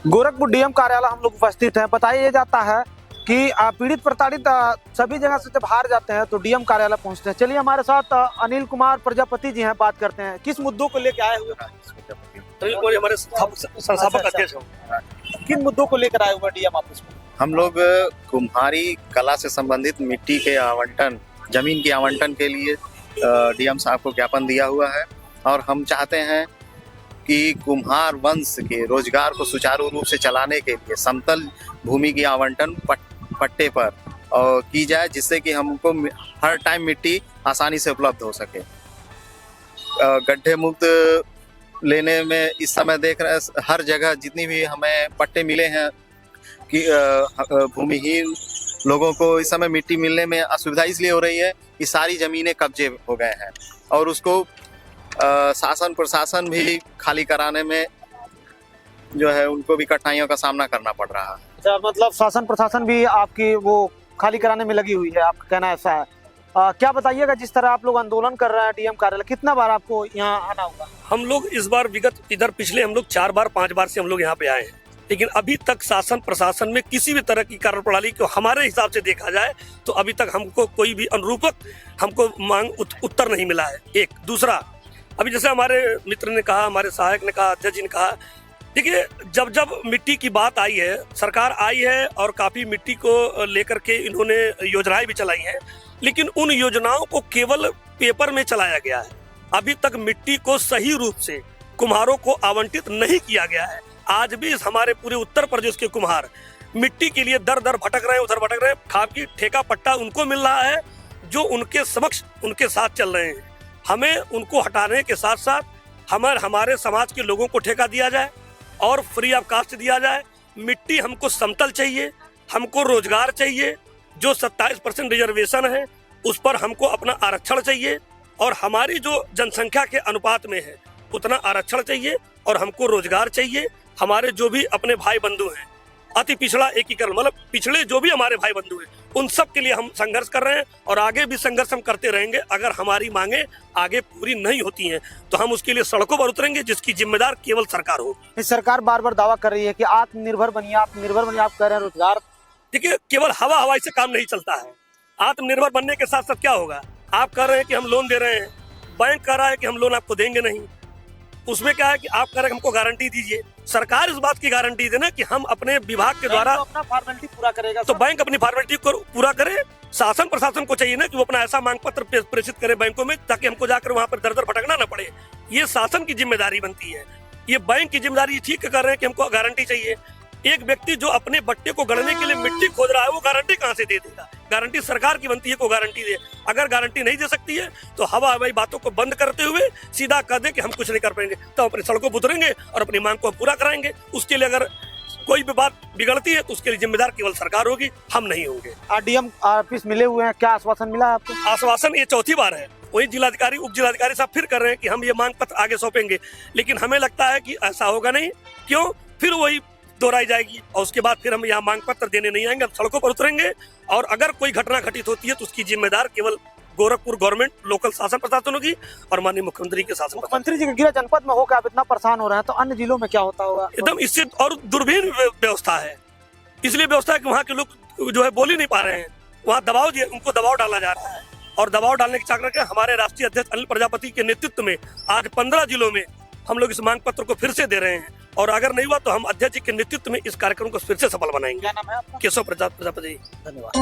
Gorakhpur DM कार्यालय हम लोग उपस्थित हैं। बताया जाता है कि पीड़ित प्रताड़ित सभी जगह से जब हार जाते हैं तो डीएम कार्यालय पहुंचते हैं। चलिए हमारे साथ अनिल कुमार प्रजापति जी हैं, बात करते हैं। किस मुद्दों को लेकर आए हुए? अनिल कुमार हमारे संस्थापक अध्यक्ष हैं। किन मुद्दों को लेकर आए हुए डीएम ऑफिस में? हम लोग कुम्हारी कला से संबंधित मिट्टी के आवंटन, जमीन के आवंटन के लिए डीएम साहब को ज्ञापन दिया हुआ है और हम चाहते हैं कि कुम्हार वंश के रोजगार को सुचारू रूप से चलाने के लिए समतल भूमि की आवंटन पट्टे पर की जाए, जिससे कि हमको हर टाइम मिट्टी आसानी से उपलब्ध हो सके। गड्ढे मुक्त लेने में इस समय देख रहे हैं हर जगह जितनी भी हमें पट्टे मिले हैं कि भूमिहीन लोगों को इस समय मिट्टी मिलने में असुविधा इसलिए हो रही है कि सारी जमीनें कब्जे हो गए हैं और उसको शासन प्रशासन भी खाली कराने में जो है उनको भी कठिनाइयों का सामना करना पड़ रहा है। अच्छा, मतलब शासन प्रशासन भी आपकी वो खाली कराने में लगी हुई है, आपका कहना ऐसा है। क्या बताइएगा, जिस तरह आप लोग आंदोलन कर रहे हैं डीएम कार्यालय, कितना बार आपको यहाँ आना होगा? हम लोग इस बार विगत इधर पिछले हम लोग 4 बार 5 बार से हम लोग यहाँ पे आए हैं, लेकिन अभी तक शासन प्रशासन में किसी भी तरह की कार्यप्रणाली को हमारे हिसाब से देखा जाए तो अभी तक हमको कोई भी अनुरूपक हमको मांग उत्तर नहीं मिला है। एक दूसरा, अभी जैसे हमारे मित्र ने कहा, हमारे सहायक ने कहा, अध्यक्ष जी ने कहा, देखिए जब जब मिट्टी की बात आई है, सरकार आई है और काफी मिट्टी को लेकर के इन्होंने योजनाएं भी चलाई हैं, लेकिन उन योजनाओं को केवल पेपर में चलाया गया है। अभी तक मिट्टी को सही रूप से कुम्हारों को आवंटित नहीं किया गया है। आज भी हमारे पूरे उत्तर प्रदेश के कुम्हार मिट्टी के लिए दर दर भटक रहे हैं, उधर भटक रहे हैं। खाकी ठेका पट्टा उनको मिल रहा है जो उनके समक्ष उनके साथ चल रहे हैं। हमें उनको हटाने के साथ साथ हमारे समाज के लोगों को ठेका दिया जाए और फ्री ऑफ कास्ट दिया जाए। मिट्टी हमको समतल चाहिए, हमको रोजगार चाहिए। जो 27% रिजर्वेशन है उस पर हमको अपना आरक्षण चाहिए और हमारी जो जनसंख्या के अनुपात में है उतना आरक्षण चाहिए और हमको रोजगार चाहिए। हमारे जो भी अपने भाई बंधु हैं, अति पिछड़ा एकीकरण, मतलब पिछड़े जो भी हमारे भाई बंधु हैं, उन सब के लिए हम संघर्ष कर रहे हैं और आगे भी संघर्ष हम करते रहेंगे। अगर हमारी मांगे आगे पूरी नहीं होती हैं तो हम उसके लिए सड़कों पर उतरेंगे, जिसकी जिम्मेदार केवल सरकार होगी। सरकार बार बार दावा कर रही है कि आत्मनिर्भर बनिए, आत्मनिर्भर बनिए। आप कह रहे हैं रोजगार। देखिए, केवल हवाई से काम नहीं चलता है। आत्मनिर्भर बनने के साथ साथ क्या होगा? आप कह रहे हैं कि हम लोन दे रहे हैं, बैंक कह रहा है कि हम लोन आपको देंगे नहीं। उसमें क्या है कि आप कह रहे हैं हमको गारंटी दीजिए। सरकार इस बात की गारंटी देना कि हम अपने विभाग के द्वारा अपना फॉर्मेलिटी पूरा करेगा, तो बैंक अपनी फॉर्मेलिटी को पूरा करे। शासन प्रशासन को चाहिए ना कि वो अपना ऐसा मांग पत्र प्रेषित करे बैंकों में, ताकि हमको जाकर वहां पर दर दर भटकना न पड़े। ये शासन की जिम्मेदारी बनती है। ये बैंक की जिम्मेदारी ठीक कर रहे हैं कि हमको गारंटी चाहिए। एक व्यक्ति जो अपने बट्टे को गढ़ने के लिए मिट्टी खोद रहा है, वो गारंटी कहाँ से दे देगा? गारंटी सरकार की बनती है को गारंटी दे। अगर गारंटी नहीं दे सकती है तो हवाई बातों को बंद करते हुए सीधा कह दे कि हम कुछ नहीं कर पाएंगे, तो अपनी सड़कों पर उतरेंगे और अपनी मांग को पूरा कराएंगे। उसके लिए अगर कोई भी बात बिगड़ती है तो उसके लिए जिम्मेदार केवल सरकार होगी, हम नहीं होंगे। डीएम ऑफिस मिले हुए हैं, क्या आश्वासन मिला है आपको? आश्वासन ये चौथी बार है। वही जिलाधिकारी उप जिलाधिकारी साहब फिर कर रहे हैं कि हम ये मांग पत्र आगे सौंपेंगे, लेकिन हमें लगता है कि ऐसा होगा नहीं। क्यों? फिर वही दोहराई जाएगी और उसके बाद फिर हम यहाँ मांग पत्र देने नहीं आएंगे, हम सड़कों पर उतरेंगे। और अगर कोई घटना घटित होती है तो उसकी जिम्मेदार केवल गोरखपुर गवर्नमेंट, लोकल शासन प्रशासन होगी और माननीय मुख्यमंत्री के शासन। मुख्यमंत्री जी के गृह जनपद में होकर आप इतना परेशान हो रहे हैं, तो अन्य जिलों में क्या होता होगा? एकदम इससे और दुर्भीन व्यवस्था है। इसलिए व्यवस्था है कि वहाँ के लोग जो है बोल ही नहीं पा रहे हैं। वहाँ दबाव दिया, उनको दबाव डाला जा रहा है और दबाव डालने के चक्कर में हमारे राष्ट्रीय अध्यक्ष अनिल प्रजापति के नेतृत्व में आज 15 जिलों में हम लोग इस मांग पत्र को फिर से दे रहे हैं और अगर नहीं हुआ तो हम अध्यक्ष जी के नेतृत्व में इस कार्यक्रम को फिर से सफल बनाएंगे। क्या नाम है आपका? केशव प्रजापति। धन्यवाद।